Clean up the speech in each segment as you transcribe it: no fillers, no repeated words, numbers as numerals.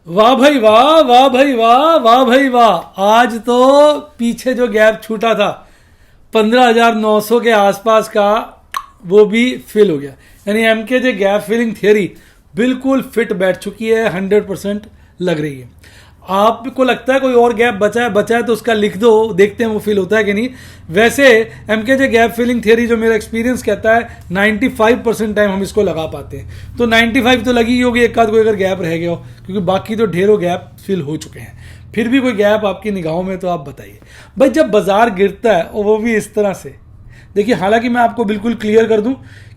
वाह भाई वाह, वाह भाई वाह, वाह भाई वाह। आज तो पीछे जो गैप छूटा था 15,900 के आसपास का, वो भी फिल हो गया। यानी एमके जे गैप फिलिंग थियरी बिल्कुल फिट बैठ चुकी है, 100% लग रही है। आपको लगता है कोई और गैप बचा है तो उसका लिख दो, देखते हैं वो फिल होता है कि नहीं। वैसे एमके जे गैप फिलिंग थियरी जो मेरा एक्सपीरियंस कहता है 95% टाइम हम इसको लगा पाते हैं। तो 95 तो लगी ही होगी, एक आध कोई अगर गैप रह गया हो, क्योंकि बाकी तो ढेरों गैप फिल हो चुके हैं। फिर भी कोई गैप आपकी निगाहों में तो आप बताइए भाई। जब बाजार गिरता है और वो भी इस तरह से, देखिए हालांकि मैं आपको बिल्कुल क्लियर कर दूं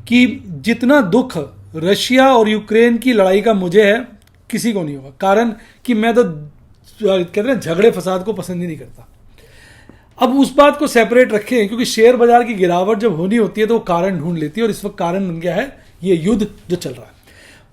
कि जितना दुख रशिया और यूक्रेन की लड़ाई का मुझे है, किसी को नहीं होगा। कारण कि मैं तो कहते हैं झगड़े फसाद को पसंद ही नहीं करता। अब उस बात को सेपरेट रखें, क्योंकि शेयर बाजार की गिरावट जब होनी होती है तो वो कारण ढूंढ लेती है, और इस वक्त कारण बन गया है ये युद्ध जो चल रहा है।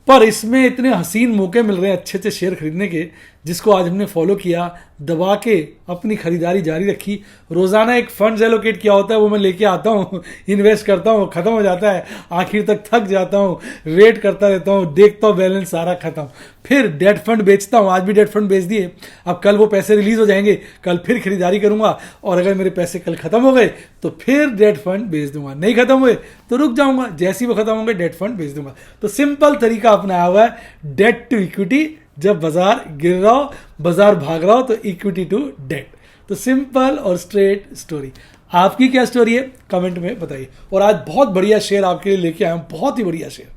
पर इसमें इतने हसीन मौके मिल रहे हैं अच्छे अच्छे शेयर खरीदने के, जिसको आज हमने फॉलो किया, दबा के अपनी खरीदारी जारी रखी। रोजाना एक फंड एलोकेट किया होता है, वो मैं लेके आता हूँ, इन्वेस्ट करता हूँ, खत्म हो जाता है, आखिर तक थक जाता हूँ, वेट करता रहता हूँ, देखता हूँ बैलेंस सारा खत्म। फिर डेट फंड बेचता हूँ, आज भी डेट फंड बेच दिए। अब कल वो पैसे रिलीज हो जाएंगे, कल फिर खरीदारी करूंगा, और अगर मेरे पैसे कल खत्म हो गए तो फिर डेट फंड बेच दूंगा, नहीं खत्म हुए तो रुक जाऊंगा, जैसे ही वो खत्म होंगे डेट फंड बेच दूंगा। तो सिंपल तरीका अपनाया हुआ है, डेट टू इक्विटी। जब बाजार गिर रहा हो, बाजार भाग रहा हो, तो इक्विटी टू डेट। तो सिंपल और स्ट्रेट स्टोरी। आपकी क्या स्टोरी है कमेंट में बताइए। और आज बहुत बढ़िया शेयर आपके लिए लेके आया हूं, बहुत ही बढ़िया शेयर।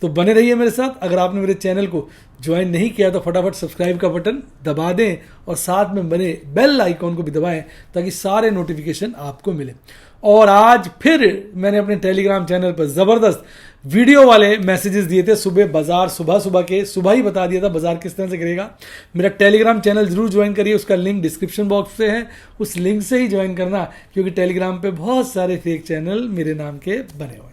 तो बने रहिए मेरे साथ। अगर आपने मेरे चैनल को ज्वाइन नहीं किया तो फटाफट सब्सक्राइब का बटन दबा दें, और साथ में बने बेल आइकॉन को भी दबाएं, ताकि सारे नोटिफिकेशन आपको मिले। और आज फिर मैंने अपने टेलीग्राम चैनल पर ज़बरदस्त वीडियो वाले मैसेजेस दिए थे। सुबह ही बता दिया था बाजार किस तरह से गिरेगा। मेरा टेलीग्राम चैनल जरूर ज्वाइन करिए, उसका लिंक डिस्क्रिप्शन बॉक्स पे है, उस लिंक से ही ज्वाइन करना, क्योंकि टेलीग्राम पे बहुत सारे फेक चैनल मेरे नाम के बने हुए हैं।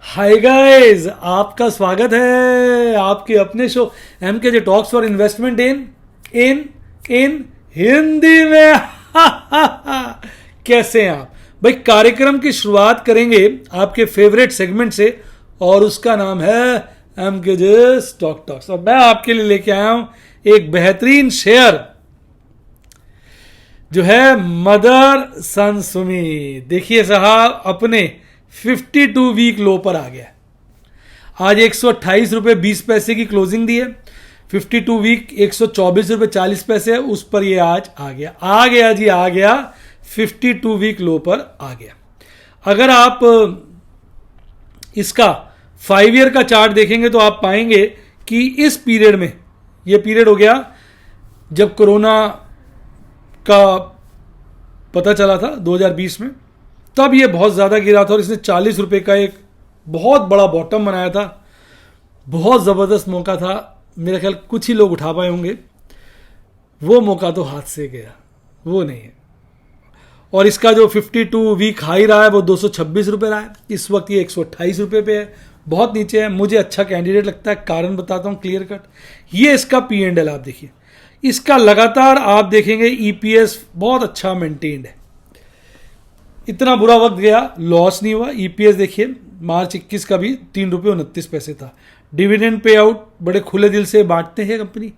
हाय गाइस, आपका स्वागत है आपके अपने show MK J talks for investment in in in Hindi में। कैसे हैं आप भाई। कार्यक्रम की शुरुआत करेंगे आपके फेवरेट सेगमेंट से, और उसका नाम है एमके जे स्टॉक टॉक्स। और मैं आपके लिए लेके आया हूं एक बेहतरीन शेयर, जो है मदर सन सुमी। देखिए साहब, अपने 52 वीक लो पर आ गया। आज 128 रुपये 20 पैसे की क्लोजिंग दी है। 52 वीक 124 रुपये 40 पैसे है, उस पर ये आज आ गया जी, आ गया 52 वीक लो पर आ गया। अगर आप इसका 5 ईयर का चार्ट देखेंगे तो आप पाएंगे कि इस पीरियड में, ये पीरियड हो गया जब कोरोना का पता चला था 2020 में, तब ये बहुत ज़्यादा गिरा था, और इसने 40 रुपये का एक बहुत बड़ा बॉटम बनाया था। बहुत ज़बरदस्त मौका था, मेरा ख्याल कुछ ही लोग उठा पाए होंगे। वो मौका तो हाथ से गया, वो नहीं है। और इसका जो 52 वीक हाई रहा है वो 226 रुपये रहा है। इस वक्त ये 128 रुपये पे है, बहुत नीचे है। मुझे अच्छा कैंडिडेट लगता है, कारण बताता हूँ क्लियर कट। ये इसका P&L आप देखिए, इसका लगातार आप देखेंगे EPS बहुत अच्छा मेंटेन्ड है। इतना बुरा वक्त गया, लॉस नहीं हुआ। EPS देखिए, मार्च 21 का भी 3 रुपये 29 पैसे था। डिविडेंड पे आउट बड़े खुले दिल से बांटते हैं कंपनी।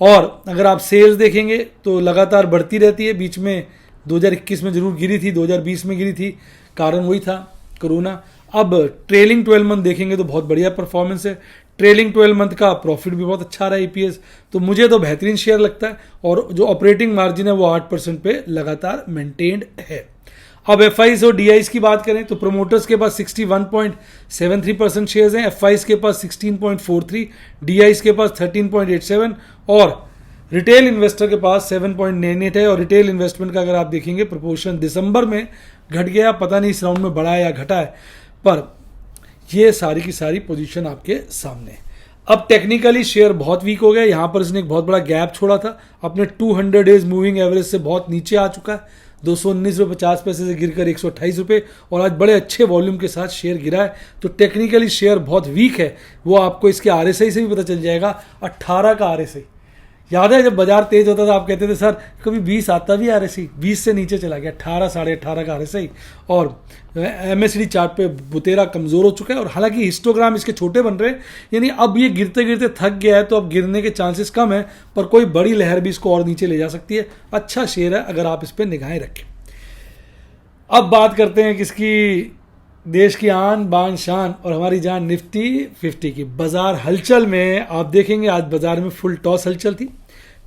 और अगर आप सेल्स देखेंगे तो लगातार बढ़ती रहती है। बीच में 2021 में जरूर गिरी थी, 2020 में गिरी थी, कारण वही था कोरोना। अब ट्रेलिंग 12 मंथ देखेंगे तो बहुत बढ़िया परफॉर्मेंस है। ट्रेलिंग 12 मंथ का प्रॉफिट भी बहुत अच्छा रहा है EPS। तो मुझे तो बेहतरीन शेयर लगता है, और जो ऑपरेटिंग मार्जिन है वो 8% पे लगातार मेंटेन्ड है। अब FIs और DIs की बात करें तो प्रोमोटर्स के पास 61.73% शेयर्स हैं, FIs के पास 16.43, DIs के पास 13.87, और रिटेल इन्वेस्टर के पास 7.98 है। और रिटेल इन्वेस्टमेंट का अगर आप देखेंगे प्रोपोर्शन दिसंबर में घट गया, पता नहीं इस राउंड में बढ़ा है या घटा है, पर ये सारी की सारी पोजीशन आपके सामने है। अब टेक्निकली शेयर बहुत वीक हो गया। यहाँ पर इसने एक बहुत बड़ा गैप छोड़ा था, अपने 200 डेज मूविंग एवरेज से बहुत नीचे आ चुका है। 219 रुपये 50 पैसे से गिरकर 128 रुपये, और आज बड़े अच्छे वॉल्यूम के साथ शेयर गिरा है। तो टेक्निकली शेयर बहुत वीक है, वो आपको इसके RSI से भी पता चल जाएगा। 18 का RSI, याद है जब बाजार तेज होता था आप कहते थे सर कभी 20 आता भी RSI, 20 से नीचे चला गया, 18 18.5 का RSI, और MACD चार्ट पे बुतेरा कमजोर हो चुका है। और हालांकि हिस्टोग्राम इसके छोटे बन रहे हैं, यानी अब ये गिरते गिरते थक गया है, तो अब गिरने के चांसेस कम है, पर कोई बड़ी लहर भी इसको और नीचे ले जा सकती है। अच्छा शेयर है अगर आप इस पर निगाहें रखें। अब बात करते हैं किसकी, देश की आन बान शान और हमारी जान निफ्टी 50 की। बाजार हलचल में आप देखेंगे आज बाजार में फुल टॉस हलचल थी।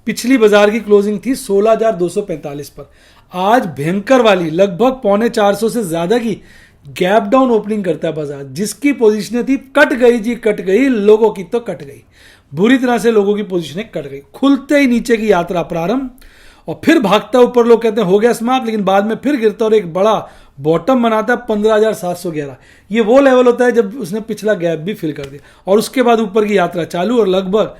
पिछली बाजार की क्लोजिंग थी 16,245 पर, आज भयंकर वाली लगभग 350 से ज्यादा की गैप डाउन ओपनिंग करता है बाजार। जिसकी पोजीशनें थी कट गई जी, कट गई, लोगों की तो कट गई, बुरी तरह से लोगों की पोजीशनें कट गई। खुलते ही नीचे की यात्रा प्रारंभ और फिर भागता ऊपर, लोग कहते हैं हो गया समाप्त, लेकिन बाद में फिर गिरता और एक बड़ा बॉटम बनाता है 15,711। ये वो लेवल होता है जब उसने पिछला गैप भी फिल कर दिया और उसके बाद ऊपर की यात्रा चालू, और लगभग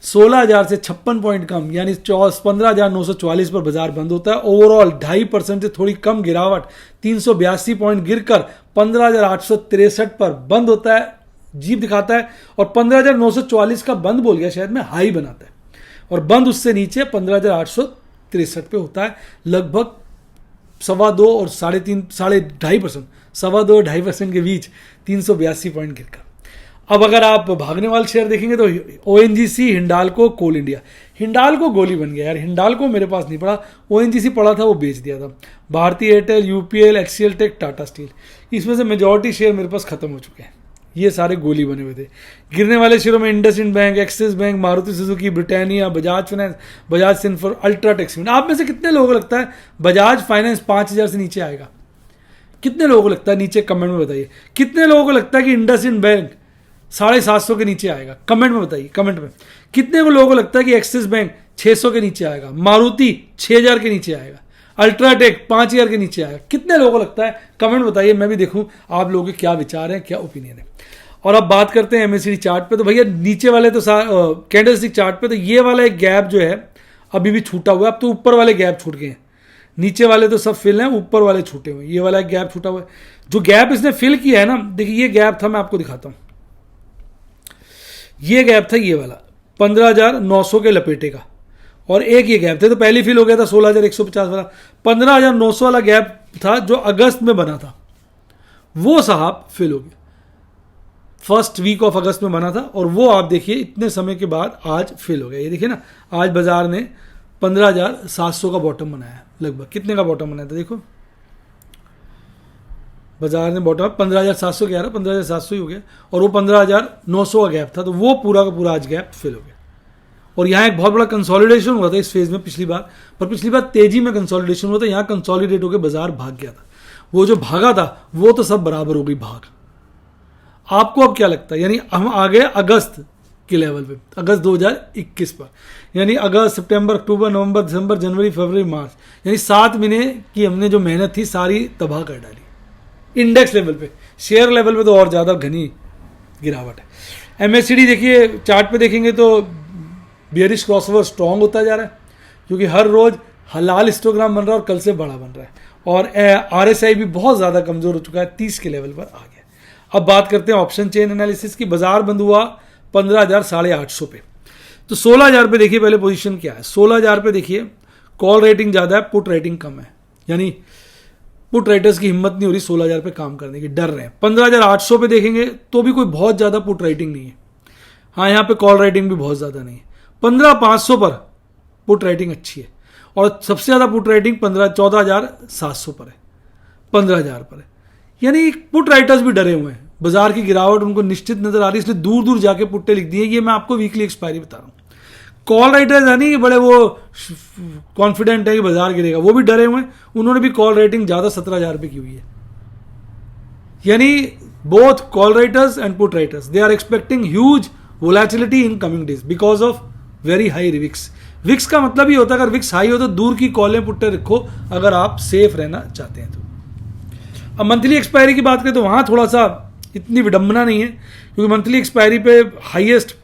16,000 से 56 पॉइंट कम यानी 15,944 पर बाजार बंद होता है। ओवरऑल 2.5% से थोड़ी कम गिरावट, 382 पॉइंट गिरकर 15,863 पर बंद होता है, जीप दिखाता है, और 15,944 का बंद बोल गया शायद मैं, हाई बनाता है, और बंद उससे नीचे 15,863 पे होता है। लगभग 2.25 और 2.5%, 2.25% के बीच 382 पॉइंट गिरकर। अब अगर आप भागने वाले शेयर देखेंगे तो ONGC, हिंडाल्को, कोल इंडिया। हिंडाल्को गोली बन गया यार, हिंडाल्को मेरे पास नहीं पड़ा, ONGC पड़ा था वो बेच दिया था। भारतीय एयरटेल, UPL, एक्सीएल टेक, टाटा स्टील, इसमें से मेजॉरिटी शेयर मेरे पास खत्म हो चुके हैं, ये सारे गोली बने हुए थे। गिरने वाले शेयरों में IndusInd Bank, Axis Bank, Maruti Suzuki, Britannia, Bajaj Finance, Bajaj Finserv, UltraTech Cement. आप में से कितने लोगों को लगता है बजाज फाइनेंस 5,000 से नीचे आएगा? कितने लोगों को लगता है? नीचे कमेंट में बताइए। कितने लोगों को लगता है कि इंडसइंड बैंक 750 के नीचे आएगा? कमेंट में बताइए, कमेंट में। कितने को लोगों को लगता है कि एक्सिस बैंक 600 के नीचे आएगा, मारुति 6,000 के नीचे आएगा, अल्ट्राटेक 5,000 के नीचे आएगा? कितने लोगों को लगता है? कमेंट बताइए, मैं भी देखूं आप लोगों के क्या विचार हैं, क्या ओपिनियन है। और अब बात करते हैं MACD चार्ट पे, तो भैया नीचे वाले तो कैंडलस्टिक चार्ट पे तो ये वाला एक गैप जो है अभी भी छूटा हुआ है। अब तो ऊपर वाले गैप छूट गए हैं, नीचे वाले तो सब फिल हैं, ऊपर वाले छूटे हुए हैं। ये वाला एक गैप छूटा हुआ है, जो गैप इसने फिल किया है ना, देखिए ये गैप था, मैं आपको दिखाता हूं। ये गैप था, ये वाला 15,900 के लपेटे का, और एक ये गैप थे, तो पहली फिल हो गया था 16,150 वाला। 15,900 वाला गैप था जो अगस्त में बना था, वो साहब फिल हो गया, फर्स्ट वीक ऑफ अगस्त में बना था, और वो आप देखिए इतने समय के बाद आज फिल हो गया। ये देखिए ना, आज बाजार ने 15,700 का बॉटम बनाया, लगभग कितने का बॉटम बनाया था देखो, बाजार ने बॉटम 15,700 कह रहा, 15,700 ही हो गया, और वो 15,900 का गैप था, तो वो पूरा का पूरा आज गैप फिल हो गया। और यहाँ एक बहुत बड़ा कंसोलिडेशन हुआ था इस फेज में पिछली बार, पर पिछली बार तेजी में कंसोलिडेशन हुआ था, यहाँ कंसोलिडेट होकर बाजार भाग गया था। वो जो भागा था वो तो सब बराबर हो गई भाग। आपको अब क्या लगता है? यानी हम आ गए अगस्त के लेवल पे, अगस्त 2021 पर, यानी अगस्त, सितंबर, अक्टूबर, नवंबर, दिसंबर, जनवरी, फरवरी, मार्च, यानी 7 महीने की हमने जो मेहनत थी सारी तबाह कर डाली। इंडेक्स लेवल पे, शेयर लेवल पे तो और ज़्यादा घनी गिरावट है। MACD देखिए चार्ट पे देखेंगे तो बियरिश क्रॉसओवर स्ट्रॉन्ग होता जा रहा है, क्योंकि हर रोज हलाल हिस्टोग्राम बन रहा है और कल से बड़ा बन रहा है, और RSI भी बहुत ज़्यादा कमज़ोर हो चुका है, 30 के लेवल पर आ गया। अब बात करते हैं ऑप्शन चेन एनालिसिस की। बाजार बंद हुआ 15,800 पे, तो 16,000 पे देखिए पहले पोजीशन क्या है। 16,000 पे देखिए कॉल रेटिंग ज़्यादा है, पुट रेटिंग कम है, यानी पुट राइटर्स की हिम्मत नहीं हो रही 16,000 पे काम करने की, डर रहे हैं। 15,800 पे देखेंगे तो भी कोई बहुत ज़्यादा पुट राइटिंग नहीं है, हाँ यहाँ पे कॉल राइटिंग भी बहुत ज़्यादा नहीं है। 15,500 पर पुट राइटिंग अच्छी है, और सबसे ज़्यादा पुट राइटिंग 14,700 पर है, 15,000 पर है, यानी पुट राइटर्स भी डरे हुए हैं। बाजार की गिरावट उनको निश्चित नजर आ रही है, इसलिए दूर दूर जाके पुट्टे लिख दिए। ये मैं आपको वीकली एक्सपायरी बता रहा हूँ। कॉल राइटर्स है नहीं कि बड़े वो कॉन्फिडेंट है कि बाजार गिरेगा, वो भी डरे हुए हैं, उन्होंने भी कॉल रेटिंग ज़्यादा 17,000 रुपये की हुई है। यानी both call writers and put writers they are expecting huge volatility in coming days because of very high VIX. VIX का मतलब ही होता है अगर विक्स हाई हो तो दूर की कॉलें पुट्टे रखो अगर आप सेफ रहना चाहते हैं तो। अब मंथली एक्सपायरी की बात करें तो वहां थोड़ा सा इतनी विडंबना नहीं है, क्योंकि मंथली एक्सपायरी पे हाईएस्ट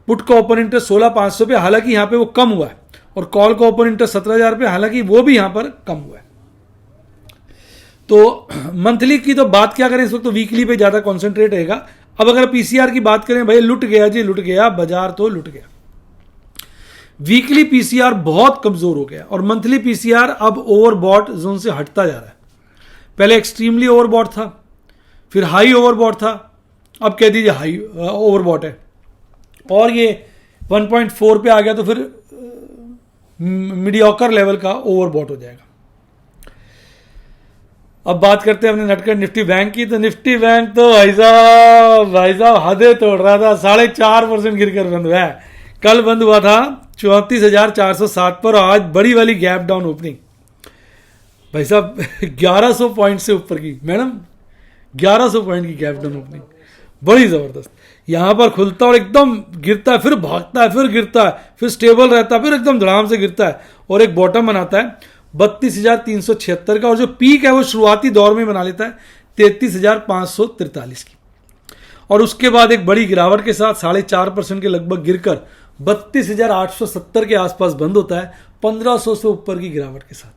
पुट का ओपन इंटरेस्ट 16,500 पे, हालांकि यहाँ पे वो कम हुआ है, और कॉल का ओपन इंटरेस्ट 17,000 पे, हालांकि वो भी यहाँ पर कम हुआ है। तो मंथली की तो बात क्या करें इस वक्त, तो वीकली पे ज़्यादा कॉन्सेंट्रेट रहेगा। अब अगर पीसीआर की बात करें, भाई लुट गया जी, लुट गया बाजार, तो लुट गया। वीकली पीसीआर बहुत कमजोर हो गया और मंथली पीसीआर अब ओवरबॉट जोन से हटता जा रहा है। पहले एक्सट्रीमली ओवरबॉट था, फिर हाई ओवरबॉट था, अब कह दीजिए हाई ओवरबॉट है, और ये 1.4 पे आ गया तो फिर मीडियोकर लेवल का ओवरबॉट हो जाएगा। अब बात करते हैं अपने नटखट निफ्टी बैंक की। तो निफ्टी बैंक तो भाई साहब हदें तोड़ रहा था, 4.5% गिरकर बंद हुआ है। कल बंद हुआ था 34,407 पर, आज बड़ी वाली गैप डाउन ओपनिंग भाई साहब 1100 पॉइंट से ऊपर की, मैडम 1100 पॉइंट की गैप डाउन ओपनिंग, बड़ी जबरदस्त। यहां पर खुलता और एकदम गिरता है, फिर भागता है, फिर गिरता है, फिर स्टेबल रहता है, फिर एकदम धड़ाम से गिरता है और एक बॉटम बनाता है 32,376 का, और जो पीक है वो शुरुआती दौर में बना लेता है 33,543 की, और उसके बाद एक बड़ी गिरावट के साथ 4.5% के लगभग गिरकर 32,870 के आसपास बंद होता है 1500 से ऊपर की गिरावट के साथ।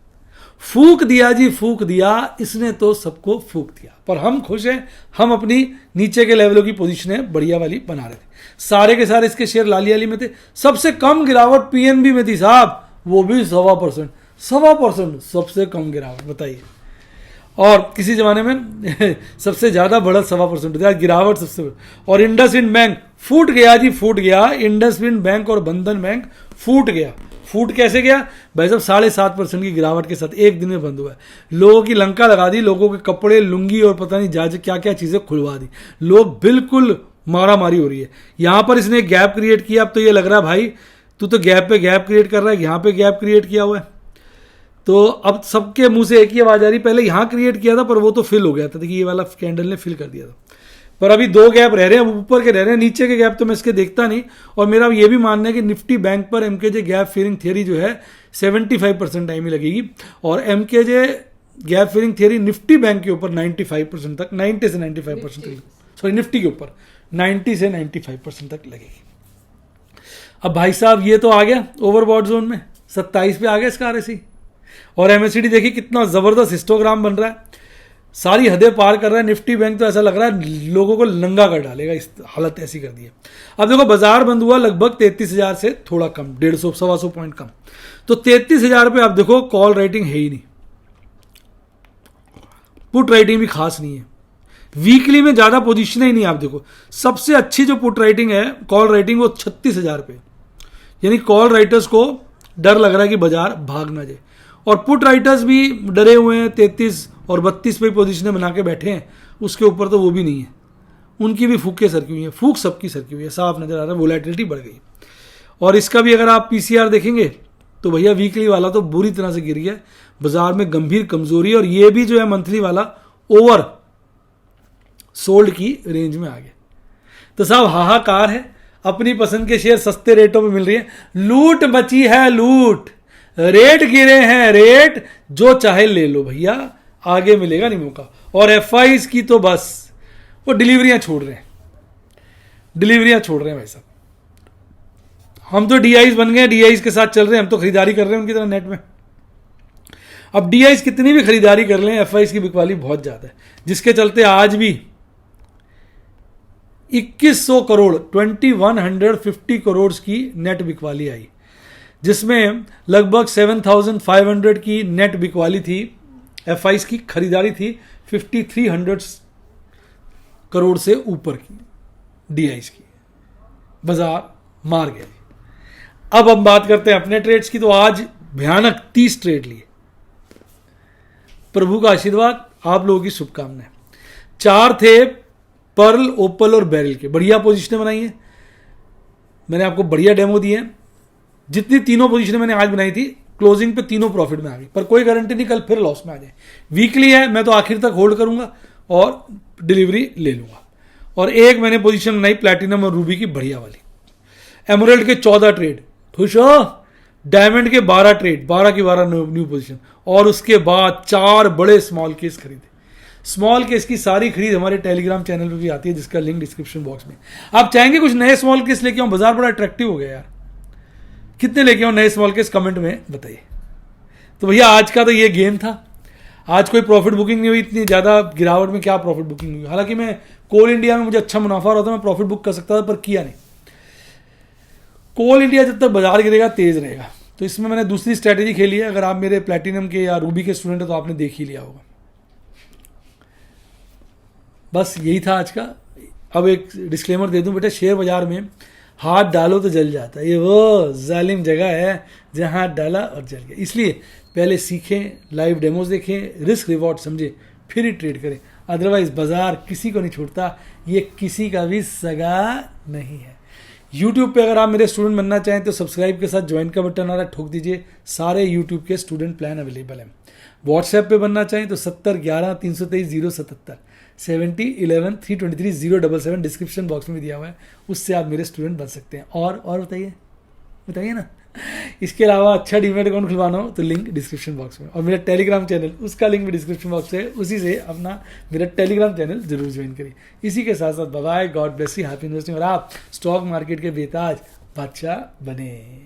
फूक दिया जी, फूक दिया, इसने तो सबको फूक दिया। पर हम खुश हैं, हम अपनी नीचे के लेवलों की पोजीशनें बढ़िया वाली बना रहे थे। सारे के सारे इसके शेयर लाली वाली में थे। सबसे कम गिरावट पीएनबी में थी साहब, वो भी 1.25% सबसे कम गिरावट, बताइए। और किसी जमाने में सबसे ज्यादा बढ़त 1.25% गिरावट सबसे, और इंडसइंड बैंक फूट गया जी, फूट गया। इंडसइंड बैंक और बंधन बैंक फूट गया। फूट कैसे गया भाई साहब? 7.5% की गिरावट के साथ एक दिन में बंद हुआ है। लोगों की लंका लगा दी, लोगों के कपड़े, लुंगी और पता नहीं जाजे क्या क्या चीजें खुलवा दी। लोग बिल्कुल मारा मारी हो रही है। यहां पर इसने गैप क्रिएट किया। अब तो ये लग रहा है भाई तू तो गैप पे गैप क्रिएट कर रहा है, यहां पे गैप क्रिएट किया हुआ है। तो अब सबके मुंह से एक ही आवाज आ रही, पहले यहां क्रिएट किया था पर वो तो फिल हो गया था। देखिए ये वाला कैंडल ने फिल कर दिया था, पर अभी दो गैप रह रहे हैं, ऊपर के रह रहे हैं, नीचे के गैप तो मैं इसके देखता नहीं। और मेरा ये भी मानना है कि निफ्टी बैंक पर एमकेजे गैप फिलिंग थियरी जो है 75% टाइम ही लगेगी, और MKJ gap filling theory Nifty bank के ऊपर 95% तक, 90 से 95% तक, सॉरी निफ्टी के ऊपर 90 से 95% तक लगेगी। अब भाई साहब ये तो आ गया ओवरबॉट जोन में, 27 पे आ गया इसका आरएसआई, और एमएससीडी देखिए कितना जबरदस्त हिस्टोग्राम बन रहा है, सारी हदें पार कर रहा है। निफ्टी बैंक तो ऐसा लग रहा है लोगों को नंगा कर डालेगा, इस हालत ऐसी कर दी है। अब देखो बाजार बंद हुआ लगभग 33,000 से थोड़ा कम, 150-125 पॉइंट कम। तो 33,000 पे आप देखो कॉल राइटिंग है ही नहीं, पुट राइटिंग भी खास नहीं है, वीकली में ज्यादा पोजीशन ही नहीं। आप देखो सबसे अच्छी जो पुट राइटिंग है, कॉल राइटिंग, वो 36,000 पे, यानी कॉल राइटर्स को डर लग रहा है कि बाजार भाग ना जाए, और पुट राइटर्स भी डरे हुए हैं, 33 और 32 पे पोजीशनें बना के बैठे हैं। उसके ऊपर तो वो भी नहीं है, उनकी भी फूके सरकी हुई है, फूक सबकी सरकी हुई है, साफ नजर आ रहा है, वोलेटिलिटी बढ़ गई। और इसका भी अगर आप पीसीआर देखेंगे तो भैया वीकली वाला तो बुरी तरह से गिर गया, बाजार में गंभीर कमजोरी, और ये भी जो है मंथली वाला ओवर सोल्ड की रेंज में आ गया। तो साहब हाहाकार है, अपनी पसंद के शेयर सस्ते रेटों में मिल रही है, लूट मची है लूट, रेट गिरे हैं रेट, जो चाहे ले लो भैया, आगे मिलेगा नहीं मौका। और एफआईज की तो बस वो डिलीवरियां छोड़ रहे हैं, डिलीवरियां छोड़ रहे हैं भाई साहब। हम तो डीआईज बन गए, डीआईज के साथ चल रहे हैं, हम तो खरीदारी कर रहे हैं उनकी तरह नेट में। अब डीआईज कितनी भी खरीदारी कर लें, एफआईज की बिकवाली बहुत ज्यादा है, जिसके चलते आज भी 2100 करोड़ 2150 करोड़ की नेट बिकवाली आई, जिसमें लगभग 7,500 की नेट बिकवाली थी। एफआईज की खरीदारी थी 5,300 करोड़ से ऊपर की, डीआईज की। बाजार मार गया। अब हम बात करते हैं अपने ट्रेड्स की। तो आज भयानक 30 ट्रेड लिए, प्रभु का आशीर्वाद, आप लोगों की शुभकामनाएं। 4 थे पर्ल, ओपल और बैरल के, बढ़िया पोजीशनें बनाई हैं, मैंने आपको बढ़िया डेमो दिए हैं। जितनी तीनों पोजीशनें मैंने आज बनाई थी, क्लोजिंग पे तीनों प्रॉफिट में आ गई, पर कोई गारंटी नहीं कल फिर लॉस में आ जाए। वीकली है, मैं तो आखिर तक होल्ड करूंगा और डिलीवरी ले लूंगा। और एक मैंने पोजीशन बनाई प्लैटिनम और रूबी की बढ़िया वाली। एमराल्ड के 14 ट्रेड, खुश हो? डायमंड के 12 ट्रेड, 12 की 12 न्यू पोजीशन, और उसके बाद 4 बड़े स्मॉल केस खरीदे। स्मॉल केस की सारी खरीद हमारे टेलीग्राम चैनल पे भी आती है, जिसका लिंक डिस्क्रिप्शन बॉक्स में। आप चाहेंगे कुछ नए स्मॉल केस लेके आऊं? बाजार बड़ा अट्रैक्टिव हो गया यार, कितने लेके आऊं नए स्मॉल केस, कमेंट में बताइए। तो भैया आज का तो ये गेम था। आज कोई प्रॉफिट बुकिंग नहीं हुई, इतनी ज्यादा गिरावट में क्या प्रॉफिट बुकिंग हुई? हालांकि मैं कोल इंडिया में मुझे अच्छा मुनाफा रहा था, मैं प्रॉफिट बुक कर सकता था, पर किया नहीं। कोल इंडिया जब तक बाजार गिरेगा तेज रहेगा। तो इसमें मैंने दूसरी स्ट्रैटेजी खेली है। अगर आप मेरे प्लैटिनम के या रूबी के स्टूडेंट हैं तो आपने देख ही लिया होगा। बस यही था आज का। अब एक डिस्क्लेमर दे दूं बेटा, शेयर बाजार में हाथ डालो तो जल जाता है। ये वो जालिम जगह है जहां हाथ डाला और जल गया। इसलिए पहले सीखें, लाइव डेमोज देखें, रिस्क रिवॉर्ड समझे, फिर ही ट्रेड करें। अदरवाइज बाजार किसी को नहीं छोड़ता, ये किसी का भी सगा नहीं है। यूट्यूब पे अगर आप मेरे स्टूडेंट बनना चाहें तो सब्सक्राइब के साथ ज्वाइन का बटन आ रहा है, ठोक दीजिए। सारे यूट्यूब के स्टूडेंट प्लान अवेलेबल हैं। व्हाट्सएप पे बनना चाहें तो 70 11 323 077 70 11 323 077 डिस्क्रिप्शन बॉक्स में दिया हुआ है, उससे आप मेरे स्टूडेंट बन सकते हैं। और बताइए ना। इसके अलावा अच्छा डीमेट अकाउंट खुलवाना हो तो लिंक डिस्क्रिप्शन बॉक्स में, और मेरा टेलीग्राम चैनल उसका लिंक भी डिस्क्रिप्शन बॉक्स है, उसी से अपना मेरा टेलीग्राम चैनल जरूर ज्वाइन करिए। इसी के साथ साथ bye, God bless you, happy investing, और आप स्टॉक मार्केट के बेताज बादशाह बने।